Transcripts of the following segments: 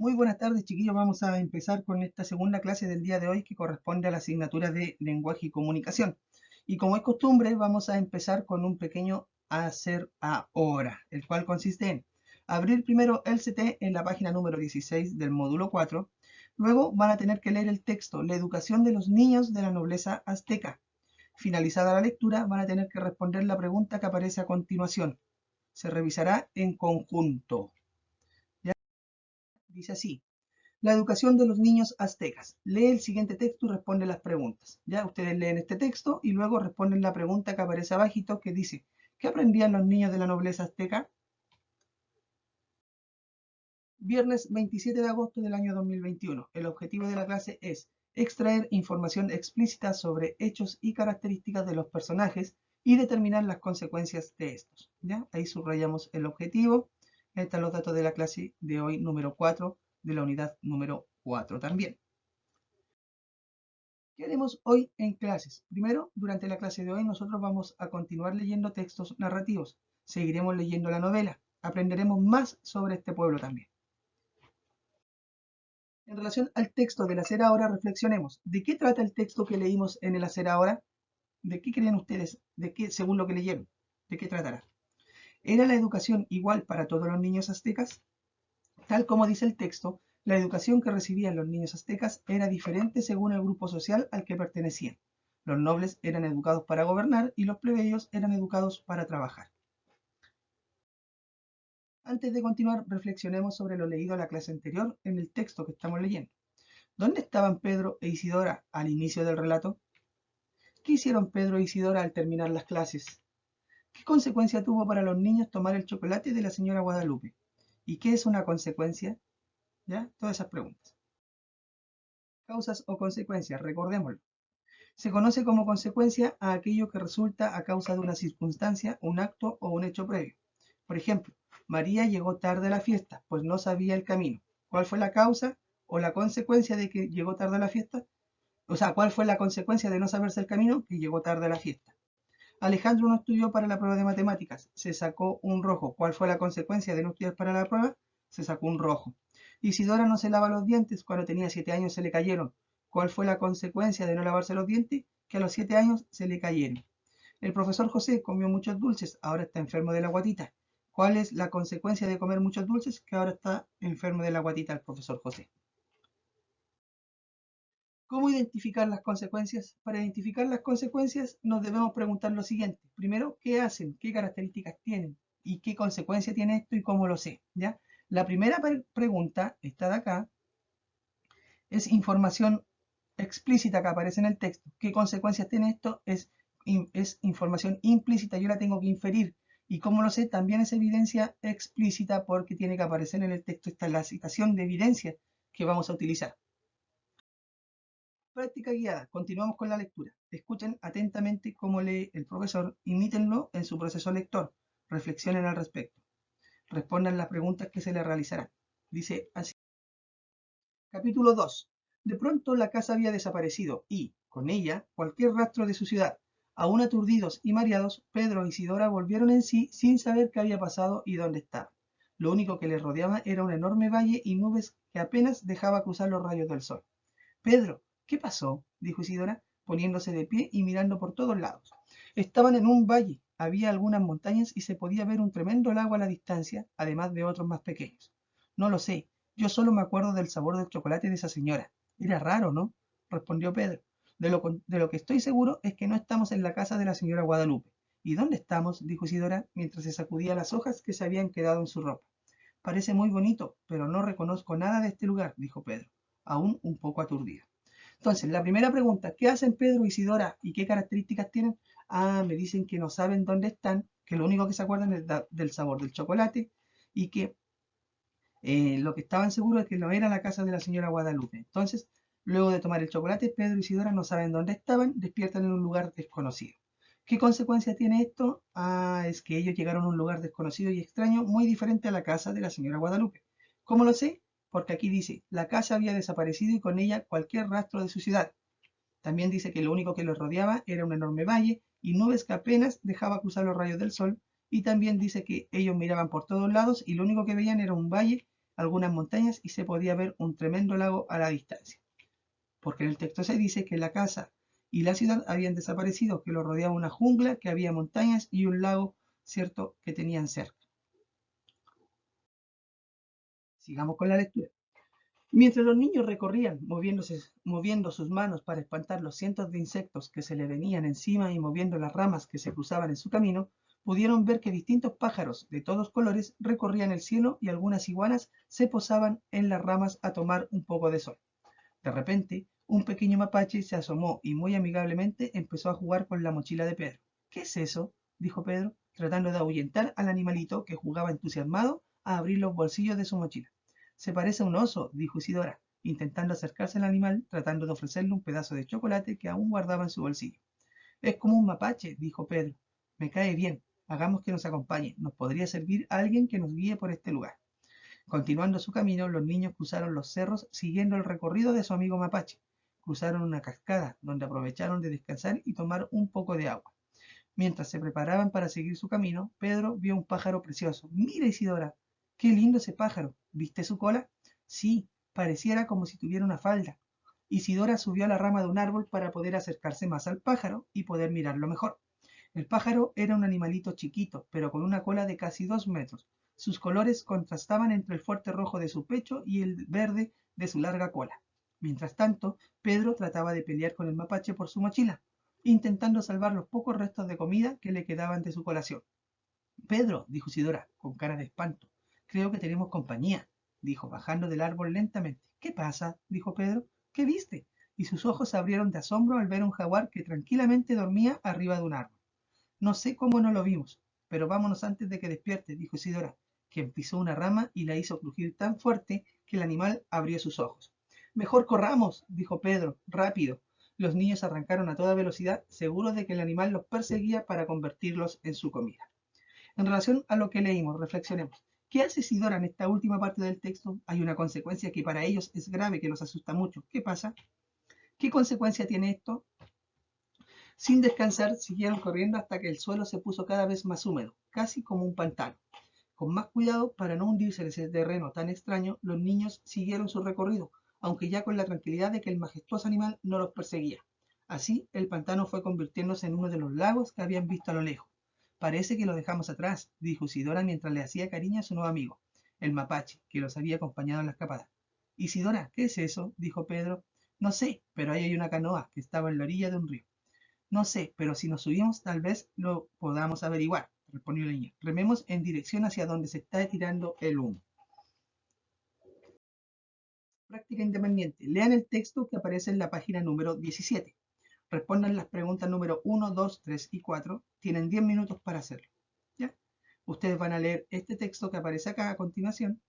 Muy buenas tardes, chiquillos. Vamos a empezar con esta segunda clase del día de hoy que corresponde a la asignatura de lenguaje y comunicación. Y como es costumbre, vamos a empezar con un pequeño hacer ahora, el cual consiste en abrir primero el CT en la página número 16 del módulo 4. Luego van a tener que leer el texto, La educación de los niños de la nobleza azteca. Finalizada la lectura, van a tener que responder la pregunta que aparece a continuación. Se revisará en conjunto. Dice así: la educación de los niños aztecas. Lee el siguiente texto y responde las preguntas. Ya ustedes leen este texto y luego responden la pregunta que aparece abajito que dice: ¿qué aprendían los niños de la nobleza azteca? Viernes 27 de agosto del año 2021. El objetivo de la clase es extraer información explícita sobre hechos y características de los personajes y determinar las consecuencias de estos. ¿Ya? Ahí subrayamos el objetivo. Ahí están los datos de la clase de hoy número 4, de la unidad número 4 también. ¿Qué haremos hoy en clases? Primero, durante la clase de hoy nosotros vamos a continuar leyendo textos narrativos. Seguiremos leyendo la novela. Aprenderemos más sobre este pueblo también. En relación al texto del hacer ahora, reflexionemos. ¿De qué trata el texto que leímos en el hacer ahora? ¿De qué creen ustedes? ¿De qué, según lo que leyeron? ¿De qué tratará? ¿Era la educación igual para todos los niños aztecas? Tal como dice el texto, la educación que recibían los niños aztecas era diferente según el grupo social al que pertenecían. Los nobles eran educados para gobernar y los plebeyos eran educados para trabajar. Antes de continuar, reflexionemos sobre lo leído en la clase anterior en el texto que estamos leyendo. ¿Dónde estaban Pedro e Isidora al inicio del relato? ¿Qué hicieron Pedro e Isidora al terminar las clases? ¿Qué consecuencia tuvo para los niños tomar el chocolate de la señora Guadalupe? ¿Y qué es una consecuencia? ¿Ya? Todas esas preguntas. Causas o consecuencias, recordémoslo. Se conoce como consecuencia a aquello que resulta a causa de una circunstancia, un acto o un hecho previo. Por ejemplo, María llegó tarde a la fiesta, pues no sabía el camino. ¿Cuál fue la causa o la consecuencia de que llegó tarde a la fiesta? O sea, ¿cuál fue la consecuencia de no saberse el camino? Que llegó tarde a la fiesta. Alejandro no estudió para la prueba de matemáticas, se sacó un rojo. ¿Cuál fue la consecuencia de no estudiar para la prueba? Se sacó un rojo. Isidora no se lava los dientes, cuando tenía 7 años se le cayeron. ¿Cuál fue la consecuencia de no lavarse los dientes? Que a los 7 años se le cayeron. El profesor José comió muchos dulces, ahora está enfermo de la guatita. ¿Cuál es la consecuencia de comer muchos dulces? Que ahora está enfermo de la guatita el profesor José. ¿Cómo identificar las consecuencias? Para identificar las consecuencias nos debemos preguntar lo siguiente. Primero, ¿qué hacen? ¿Qué características tienen? ¿Y qué consecuencia tiene esto y cómo lo sé? ¿Ya? La primera pregunta, esta de acá, es información explícita que aparece en el texto. ¿Qué consecuencias tiene esto? Es información implícita, yo la tengo que inferir. ¿Y cómo lo sé? También es evidencia explícita porque tiene que aparecer en el texto. Esta es la citación de evidencia que vamos a utilizar. Práctica guiada. Continuamos con la lectura. Escuchen atentamente cómo lee el profesor, imítenlo en su proceso lector, reflexionen al respecto, respondan las preguntas que se les realizarán. Dice así. Capítulo 2. De pronto la casa había desaparecido y, con ella, cualquier rastro de su ciudad. Aún aturdidos y mareados, Pedro y Isidora volvieron en sí sin saber qué había pasado y dónde estaban. Lo único que les rodeaba era un enorme valle y nubes que apenas dejaba cruzar los rayos del sol. Pedro, ¿qué pasó? Dijo Isidora, poniéndose de pie y mirando por todos lados. Estaban en un valle, había algunas montañas y se podía ver un tremendo lago a la distancia, además de otros más pequeños. No lo sé, yo solo me acuerdo del sabor del chocolate de esa señora. Era raro, ¿no? Respondió Pedro. De lo que estoy seguro es que no estamos en la casa de la señora Guadalupe. ¿Y dónde estamos? Dijo Isidora, mientras se sacudía las hojas que se habían quedado en su ropa. Parece muy bonito, pero no reconozco nada de este lugar, dijo Pedro, aún un poco aturdido. Entonces, la primera pregunta, ¿qué hacen Pedro y Isidora y qué características tienen? Ah, me dicen que no saben dónde están, que lo único que se acuerdan es del sabor del chocolate y que lo que estaban seguros es que no era la casa de la señora Guadalupe. Entonces, luego de tomar el chocolate, Pedro y Isidora no saben dónde estaban, despiertan en un lugar desconocido. ¿Qué consecuencia tiene esto? Ah, es que ellos llegaron a un lugar desconocido y extraño, muy diferente a la casa de la señora Guadalupe. ¿Cómo lo sé? Porque aquí dice, la casa había desaparecido y con ella cualquier rastro de su ciudad. También dice que lo único que los rodeaba era un enorme valle y nubes que apenas dejaba cruzar los rayos del sol. Y también dice que ellos miraban por todos lados y lo único que veían era un valle algunas montañas y se podía ver un tremendo lago a la distancia. Porque en el texto se dice que la casa y la ciudad habían desaparecido, que lo rodeaba una jungla, que había montañas y un lago, ¿cierto?, que tenían cerca. Sigamos con la lectura. Mientras los niños recorrían, moviendo sus manos para espantar los cientos de insectos que se le venían encima y moviendo las ramas que se cruzaban en su camino, pudieron ver que distintos pájaros de todos colores recorrían el cielo y algunas iguanas se posaban en las ramas a tomar un poco de sol. De repente, un pequeño mapache se asomó y muy amigablemente empezó a jugar con la mochila de Pedro. ¿Qué es eso?, dijo Pedro, tratando de ahuyentar al animalito que jugaba entusiasmado a abrir los bolsillos de su mochila. Se parece a un oso, dijo Isidora, intentando acercarse al animal, tratando de ofrecerle un pedazo de chocolate que aún guardaba en su bolsillo. Es como un mapache, dijo Pedro. Me cae bien. Hagamos que nos acompañe. Nos podría servir alguien que nos guíe por este lugar. Continuando su camino, los niños cruzaron los cerros siguiendo el recorrido de su amigo mapache. Cruzaron una cascada, donde aprovecharon de descansar y tomar un poco de agua. Mientras se preparaban para seguir su camino, Pedro vio un pájaro precioso. ¡Mira, Isidora! ¡Qué lindo ese pájaro! ¿Viste su cola? Sí, pareciera como si tuviera una falda. Isidora subió a la rama de un árbol para poder acercarse más al pájaro y poder mirarlo mejor. El pájaro era un animalito chiquito, pero con una cola de casi 2 metros. Sus colores contrastaban entre el fuerte rojo de su pecho y el verde de su larga cola. Mientras tanto, Pedro trataba de pelear con el mapache por su mochila, intentando salvar los pocos restos de comida que le quedaban de su colación. Pedro, dijo Isidora, con cara de espanto, creo que tenemos compañía, dijo, bajando del árbol lentamente. ¿Qué pasa?, dijo Pedro. ¿Qué viste? Y sus ojos se abrieron de asombro al ver un jaguar que tranquilamente dormía arriba de un árbol. No sé cómo no lo vimos, pero vámonos antes de que despierte, dijo Isidora, quien pisó una rama y la hizo crujir tan fuerte que el animal abrió sus ojos. Mejor corramos, dijo Pedro, rápido. Los niños arrancaron a toda velocidad, seguros de que el animal los perseguía para convertirlos en su comida. En relación a lo que leímos, reflexionemos. ¿Qué hace Isidora en esta última parte del texto? Hay una consecuencia que para ellos es grave, que los asusta mucho. ¿Qué pasa? ¿Qué consecuencia tiene esto? Sin descansar, siguieron corriendo hasta que el suelo se puso cada vez más húmedo, casi como un pantano. Con más cuidado para no hundirse en ese terreno tan extraño, los niños siguieron su recorrido, aunque ya con la tranquilidad de que el majestuoso animal no los perseguía. Así, el pantano fue convirtiéndose en uno de los lagos que habían visto a lo lejos. Parece que lo dejamos atrás, dijo Isidora mientras le hacía cariño a su nuevo amigo, el mapache, que los había acompañado en la escapada. Isidora, ¿qué es eso?, dijo Pedro. No sé, pero ahí hay una canoa que estaba en la orilla de un río. No sé, pero si nos subimos tal vez lo podamos averiguar, respondió la niña. Rememos en dirección hacia donde se está tirando el humo. Práctica independiente. Lean el texto que aparece en la página número 17. Respondan las preguntas número 1, 2, 3 y 4. Tienen 10 minutos para hacerlo. ¿Ya? Ustedes van a leer este texto que aparece acá a continuación.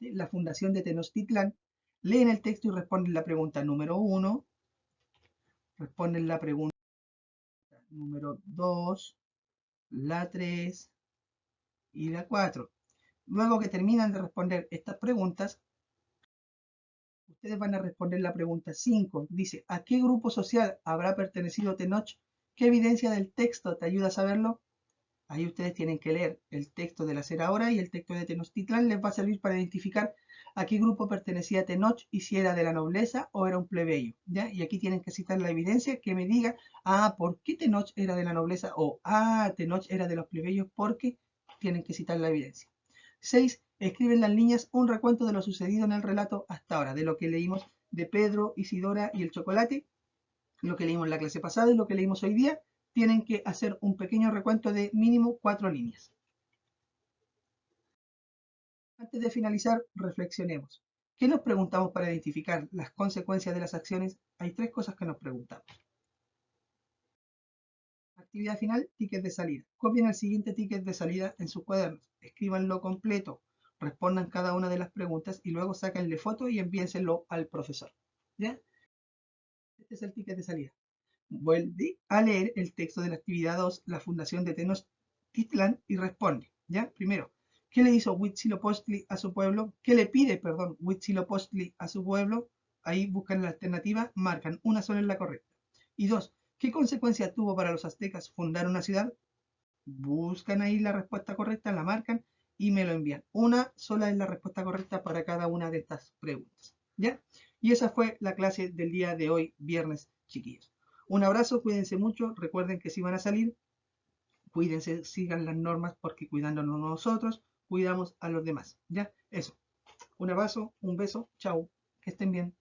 La Fundación de Tenochtitlán. Leen el texto y responden la pregunta número 1. Responden la pregunta número 2, la 3 y la 4. Luego que terminan de responder estas preguntas, ustedes van a responder la pregunta 5. Dice, ¿a qué grupo social habrá pertenecido Tenoch? ¿Qué evidencia del texto te ayuda a saberlo? Ahí ustedes tienen que leer el texto de la Cera Ahora y el texto de Tenochtitlán. Les va a servir para identificar a qué grupo pertenecía Tenoch y si era de la nobleza o era un plebeyo, ¿ya? Y aquí tienen que citar la evidencia que me diga, ¿por qué Tenoch era de la nobleza? O, Tenoch era de los plebeyos, porque tienen que citar la evidencia. 6. Escribe en las líneas un recuento de lo sucedido en el relato hasta ahora, de lo que leímos de Pedro, Isidora y el chocolate, lo que leímos en la clase pasada y lo que leímos hoy día. Tienen que hacer un pequeño recuento de mínimo 4 líneas. Antes de finalizar, reflexionemos. ¿Qué nos preguntamos para identificar las consecuencias de las acciones? Hay 3 cosas que nos preguntamos. Actividad final, ticket de salida. Copien el siguiente ticket de salida en sus cuadernos. Escríbanlo completo. Respondan cada una de las preguntas y luego sáquenle foto y envíenselo al profesor. ¿Ya? Este es el ticket de salida. Vuelve a leer el texto de la actividad 2, la fundación de Tenochtitlán, y responde. ¿Ya? Primero, ¿qué le hizo Huitzilopochtli a su pueblo? ¿Qué le pide, Huitzilopochtli a su pueblo? Ahí buscan la alternativa, marcan una sola en la correcta. Y 2, ¿qué consecuencia tuvo para los aztecas fundar una ciudad? Buscan ahí la respuesta correcta, la marcan y me lo envían. Una sola es la respuesta correcta para cada una de estas preguntas. ¿Ya? Y esa fue la clase del día de hoy, viernes, chiquillos. Un abrazo, cuídense mucho. Recuerden que si van a salir, cuídense, sigan las normas porque cuidándonos nosotros, cuidamos a los demás. ¿Ya? Eso. Un abrazo, un beso, chao, que estén bien.